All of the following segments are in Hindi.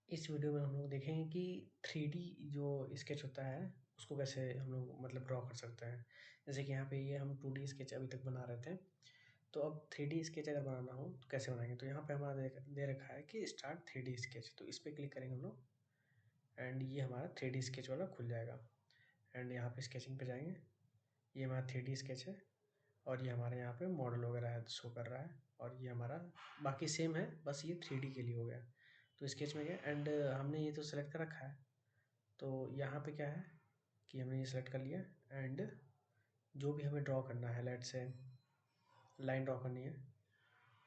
इस वीडियो में हम लोग देखेंगे कि 3D जो स्केच होता है उसको कैसे हम लोग मतलब ड्रॉ कर सकते हैं। जैसे कि यहाँ पे ये हम 2D स्केच अभी तक बना रहे थे, तो अब 3D स्केच अगर बनाना हो तो कैसे बनाएंगे। तो यहाँ पे हमारा दे रखा है कि स्टार्ट 3D स्केच, तो इस पर क्लिक करेंगे हम लोग एंड ये हमारा 3D स्केच वाला खुल जाएगा। एंड यहाँ पे स्केचिंग पे जाएंगे, ये हमारा 3D स्केच है और ये हमारे यहाँ पे मॉडल वगैरह है शो कर रहा है, और ये हमारा बाकी सेम है, बस ये 3D के लिए हो गया। तो स्केच में गया एंड हमने ये तो सेलेक्ट कर रखा है। तो यहाँ पे क्या है कि हमने ये सेलेक्ट कर लिया एंड जो भी हमें ड्रॉ करना है, लेट से लाइन ड्रॉ करनी है,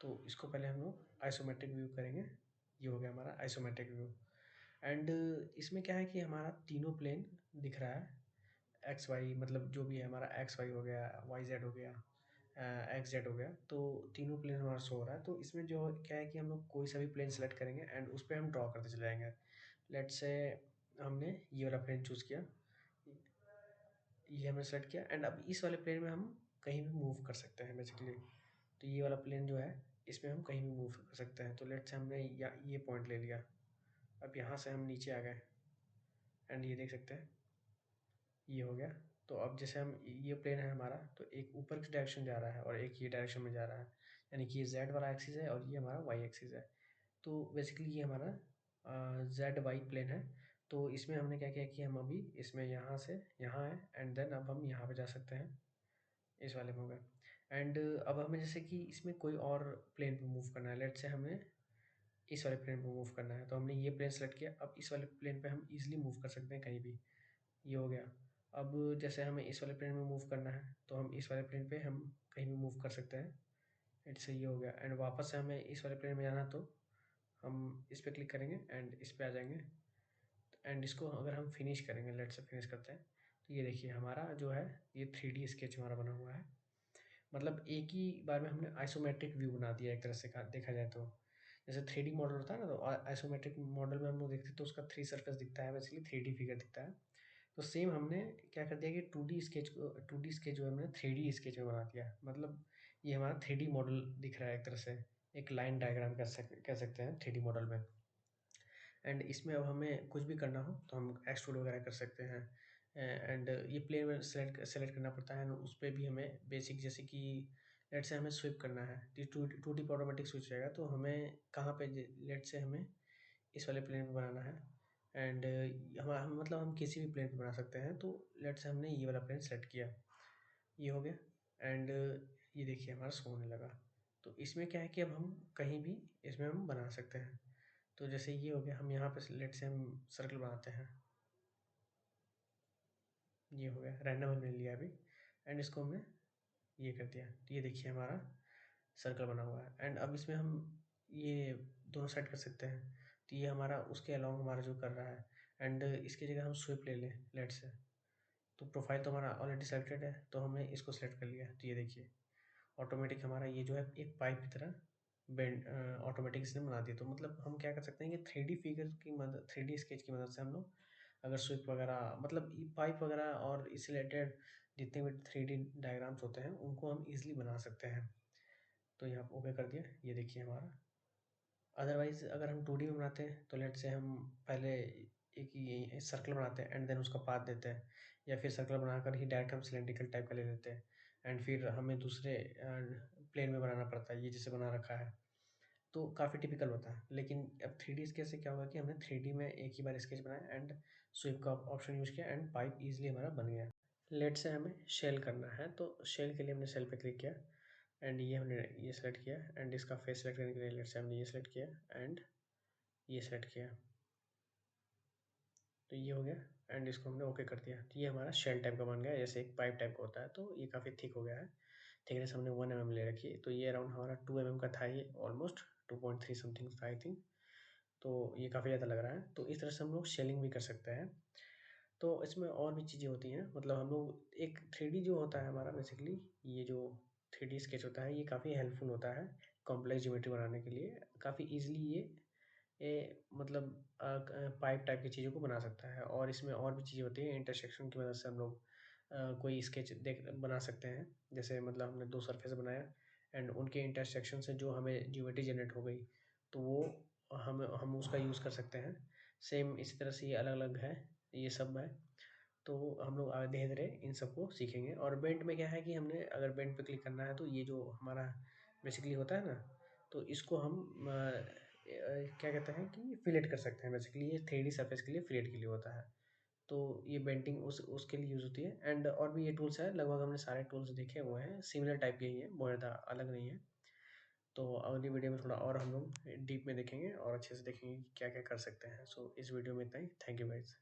तो इसको पहले हम लोग आइसोमेट्रिक व्यू करेंगे। ये हो गया हमारा आइसोमेट्रिक व्यू। एंड इसमें क्या है कि हमारा तीनों प्लेन दिख रहा है, एक्स वाई, मतलब जो भी है हमारा एक्स वाई हो गया, वाई जेड हो गया, एक्स जेड हो गया, तो तीनों प्लेन हमारा शो हो रहा है। तो इसमें जो क्या है कि हम लोग कोई सा भी प्लेन सेलेक्ट करेंगे एंड उस पर हम ड्रॉ करते चले जाएंगे। लेट से हमने ये वाला प्लेन चूज़ किया, ये हमने सेलेक्ट किया एंड अब इस वाले प्लेन में हम कहीं भी मूव कर सकते हैं बेसिकली। तो ये वाला प्लेन जो है इसमें हम कहीं भी मूव कर सकते हैं। तो लेट से हमने ये पॉइंट ले लिया, अब यहाँ से हम नीचे आ गए एंड ये देख सकते हैं ये हो गया। तो अब जैसे हम ये प्लेन है हमारा, तो एक ऊपर की डायरेक्शन जा रहा है और एक ये डायरेक्शन में जा रहा है, यानी कि ये जेड वाला एक्सिस है और ये हमारा वाई एक्सिस है। तो बेसिकली ये हमारा जेड वाई प्लेन है। तो इसमें हमने क्या किया कि हम अभी इसमें यहाँ से यहाँ है एंड देन अब हम यहाँ पे जा सकते हैं, इस वाले में हो गया। एंड अब हमें जैसे कि इसमें कोई और प्लेन पे मूव करना है, लेट से हमें इस वाले प्लेन पे मूव करना है, तो हमने ये प्लेन सेलेक्ट किया। अब इस वाले प्लेन पे हम इजीली मूव कर सकते हैं कहीं भी, ये हो गया। अब जैसे हमें इस वाले प्लेन में मूव करना है तो हम इस वाले प्लेन पे हम कहीं भी मूव कर सकते हैं, इट्स ये हो गया। एंड वापस से हमें इस वाले प्लेन में जाना, तो हम इस पर क्लिक करेंगे एंड इस पे आ जाएंगे एंड इसको अगर हम फिनिश करेंगे, लेट से फिनिश करते हैं, तो ये देखिए हमारा जो है ये 3D स्केच हमारा बना हुआ है। मतलब एक ही बार में हमने आइसोमेट्रिक व्यू बना दिया एक तरह से देखा जाए तो। जैसे 3D मॉडल होता है ना, तो आइसोमेट्रिक मॉडल में हम लोग देखते हैं तो उसका 3 सरफेस दिखता है, बेसिकली 3D फिगर दिखता है। तो सेम हमने क्या कर दिया कि 2D स्केच को 2D स्केच जो है हमने 3D स्केच में बना दिया। मतलब ये हमारा 3D मॉडल दिख रहा है एक तरह से, एक लाइन डायग्राम कह सकते हैं 3D मॉडल में। एंड इसमें अब हमें कुछ भी करना हो तो हम एक्सट्रूड वगैरह कर सकते हैं। एंड ये प्लेन में सेलेक्ट करना पड़ता है, उस पर भी हमें बेसिक, जैसे कि लेट से हमें स्विप करना है तो 2D पर ऑटोमेटिक स्विच रहेगा, तो हमें कहाँ पे, लेट से हमें इस वाले प्लेन पे बनाना है एंड हम मतलब हम किसी भी प्लेन पे बना सकते हैं। तो लेट से हमने ये वाला प्लेन सेलेक्ट किया, ये हो गया एंड ये देखिए हमारा सो होने लगा। तो इसमें क्या है कि अब हम कहीं भी इसमें हम बना सकते हैं। तो जैसे ये हो गया, हम यहाँ पे लेट से हम सर्कल बनाते हैं, ये हो गया, रैंडम हमने लिया अभी एंड इसको हमने ये कर दिया, तो ये देखिए हमारा सर्कल बना हुआ है। एंड अब इसमें हम ये दोनों साइड कर सकते हैं, तो ये हमारा उसके अलावा हमारा जो कर रहा है। एंड इसकी जगह हम स्विप ले लें लेट से, तो प्रोफाइल तो हमारा ऑलरेडी सेलेक्टेड है, तो हमने इसको सेलेक्ट कर लिया। तो ये देखिए ऑटोमेटिक हमारा ये जो है एक पाइप की तरह बेंड ऑटोमेटिक इसने बना दिया। तो मतलब हम क्या कर सकते हैं कि 3D फिगर की मदद, 3D स्केच की मदद से हम लोग अगर स्विप वगैरह, मतलब पाइप वगैरह और इससे रिलेटेड जितने भी 3D डायग्राम्स होते हैं उनको हम इजीली बना सकते हैं। तो यहाँ ओके कर दिया, ये देखिए हमारा। अदरवाइज़ अगर हम 2D में बनाते हैं तो लेट से हम पहले एक ये सर्कल बनाते हैं एंड देन उसका पाथ देते हैं, या फिर सर्कल बनाकर ही डायरेक्ट हम सिलेंड्रिकल टाइप का ले लेते हैं एंड फिर हमें दूसरे प्लेन में बनाना पड़ता है, ये जिसे बना रखा है। तो काफ़ी टिपिकल होता है। लेकिन अब 3D स्केच से क्या होगा कि हमने 3D में एक ही बार स्केच बनाया एंड स्वीप का ऑप्शन यूज़ किया एंड पाइप ईजिली हमारा बन गया। लेट से हमें शेल करना है, तो शेल के लिए हमने शेल पे क्लिक किया एंड ये हमने ये सेलेक्ट किया एंड इसका फेस सेलेक्ट करने के लिए लेट से हमने ये सेलेक्ट किया एंड ये सेलेक्ट किया, तो ये हो गया एंड इसको हमने ओके कर दिया। तो ये हमारा शेल टाइप का बन गया, जैसे एक पाइप टाइप का होता है। तो ये काफ़ी थिक हो गया है, थिकनेस हमने 1 mm ले रखी है, तो ये अराउंड हमारा 2 mm का था, ये ऑलमोस्ट 2.3 समथिंग था आई थिंक। तो ये काफ़ी ज़्यादा लग रहा है। तो इस तरह से हम लोग शेलिंग भी कर सकते हैं। तो इसमें और भी चीज़ें होती हैं, मतलब हम लोग एक 3D जो होता है हमारा बेसिकली, ये जो 3D स्केच होता है ये काफ़ी हेल्पफुल होता है कॉम्प्लेक्स ज्योमेट्री बनाने के लिए। काफ़ी ईजिली ये मतलब पाइप टाइप की चीज़ों को बना सकता है। और इसमें और भी चीज़ें होती हैं, इंटरसेक्शन की मदद से हम लोग कोई स्केच बना सकते हैं। जैसे मतलब हमने 2 सरफेस बनाया एंड उनके इंटरसेक्शन से जो हमें ज्योमेट्री जनरेट हो गई, तो वो हम उसका यूज़ कर सकते हैं। सेम इसी तरह से ये अलग-अलग है, ये सब है। तो हम लोग आगे धीरे-धीरे इन सबको सीखेंगे। और बेंट में क्या है कि हमने अगर बेंट पे क्लिक करना है तो ये जो हमारा बेसिकली होता है ना, तो इसको हम क्या कहते हैं कि फिलेट कर सकते हैं। बेसिकली ये 3D सरफेस के लिए फिलेट के लिए होता है। तो ये बेंटिंग उसके लिए यूज़ होती है। एंड और भी ये टूल्स हैं, लगभग हमने सारे टूल्स देखे हुए हैं, सिमिलर टाइप के ही हैं, बहुत ज़्यादा अलग नहीं है। तो अगली वीडियो में थोड़ा और हम लोग डीप में देखेंगे और अच्छे से देखेंगे कि क्या-क्या कर सकते हैं। सो इस वीडियो में इतना ही। Thank you guys.